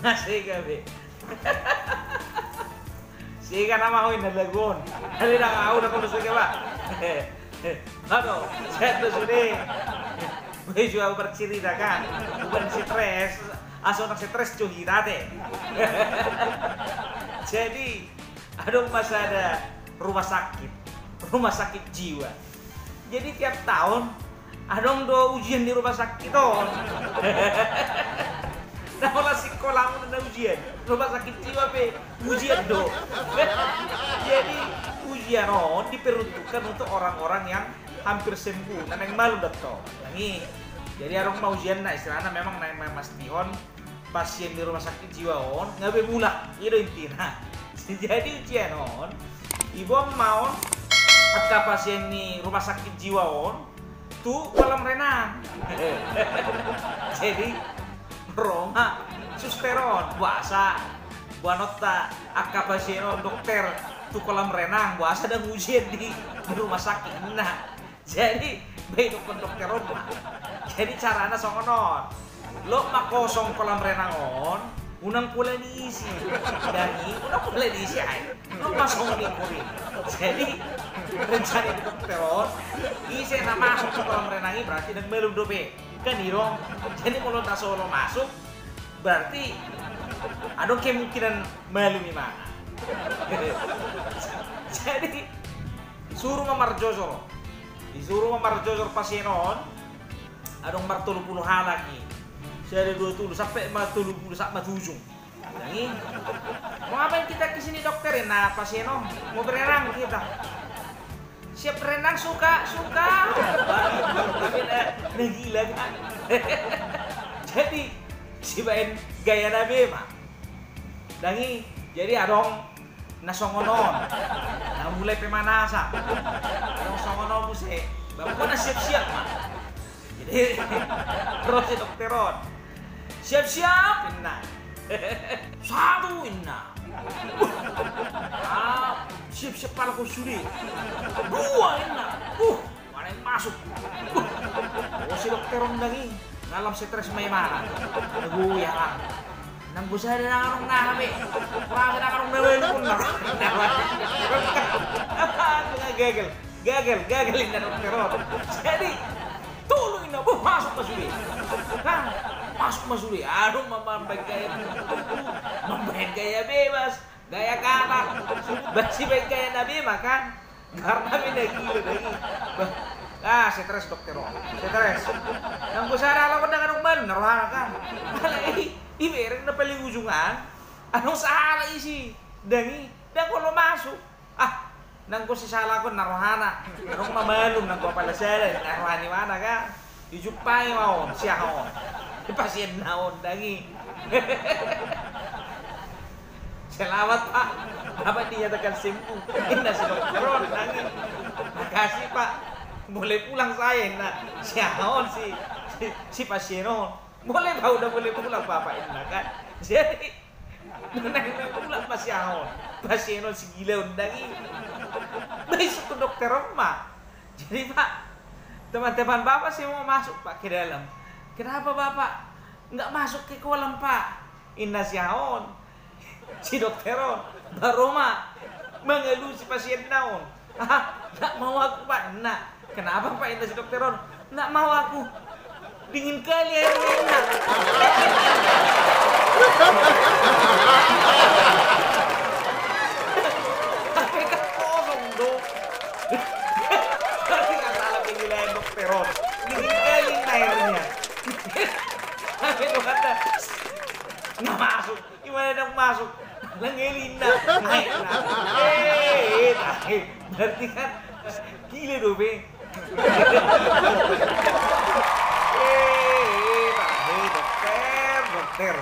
Sega be. Sega nama ko inalagon. Hali na ako na kung sige ba. Ano, saya tuh sudah. Gue juga bercerita kan, bukan stres, asal nak stres cuy tadi. Jadi, ada masa ada rumah sakit jiwa. Jadi tiap tahun ada do ujian di rumah sakit on. Nah, malah sekolah ada ujian, rumah sakit jiwa be ujian do. Jadi ujian on diperuntukkan untuk orang-orang yang hampir sembuh, dan yang malu datang. Nih, jadi orang mau ujian nah istilahnya memang naik mastion pasien di rumah sakit jiwa on nggak bemula, itu intinya. Jadi ujian on, ibu mau atau pasien di rumah sakit jiwa on tuh kolam renang. Jadi Roma susteron puasa buanota akka pasien on dokter tuh kolam renang puasa dan ujian di rumah sakit. Nah, jadi baik dokter Roma. Jadi caranya songonon. Lo makosong kolam renang on, unang pula diisi. Dari unang pula diisi ay. Lo masuk di kuring. Jadi rencana di dokter on, isi na masuk ke kolam renang ini berarti dan belum dobe. Kan irong. Jadi kalau tak solo masuk berarti ada kemungkinan malu di mana. Jadi suruh memarjosor. Disuruh memarjosor pasien on, ada nomor 30 lagi. Saya ada 20 sampai 30 sampai 7. Ini mau ngapain kita kesini dokter? Nah pasien on mau berenang kita. Siap berenang suka. Nah gila kan. Jadi si bain gaya nabe mah. Dangi jadi adong nasongonon. Nah mulai pemanasa. Adong songonon buse. Bapak na siap-siap mah. Jadi terus si dokteron. Siap-siap inna. Satu inna. Siap-siap pala ko suri. Dua inna. Mana yang masuk. Oh si dokteron dangi. Ngalam stres may mana. Naguyang. Nang busa na nang nahabi. Wala na karong nawin pun na. Gagal na dokteron. Jadi tuloy na masuk masuli. Masuk masuli. Aduh mambahin gaya bebas, gaya kanak. Basi baik gaya nabi makan. Karena beda gila lagi. Stres dokteron. Stres. Nang busa na alam ko na kanong man. Naruhan ka. Ibereng na paling ujungan, anong salah isi? Dangi, dan kalau masuk, nang ko si salah ko narohana, anong mamalum nang ko pala sala, narohani mana ka? Ijupay maon, siya on, pasien naon, dangi. Selamat Pak, dapat dinyatakan sembuh. Indah si dokteron, dangi. Makasih Pak, boleh pulang saya, nah siya on si pasien on. Boleh kau udah boleh pulang bapak ini kan. Jadi nenek pulang masih awal. Pasien si gila undangi. Besok ke dokter rumah. Jadi Pak, teman-teman bapak sih mau masuk Pak ke dalam. Kenapa bapak nggak masuk ke kolam Pak? Indah si awal. Si dokteron baru mah mengeluh si pasien naon. Nggak mau aku Pak. Nah, kenapa Pak Indah si dokteron? Nggak mau aku. Dingin kali airnya. Tapi kan kosong dong. Tapi nggak salah penilaian dokteron. Dingin kali airnya. Tapi itu kata nggak masuk. Gimana dong masuk? Langelin na. Berarti kan gila dong be. Dokter.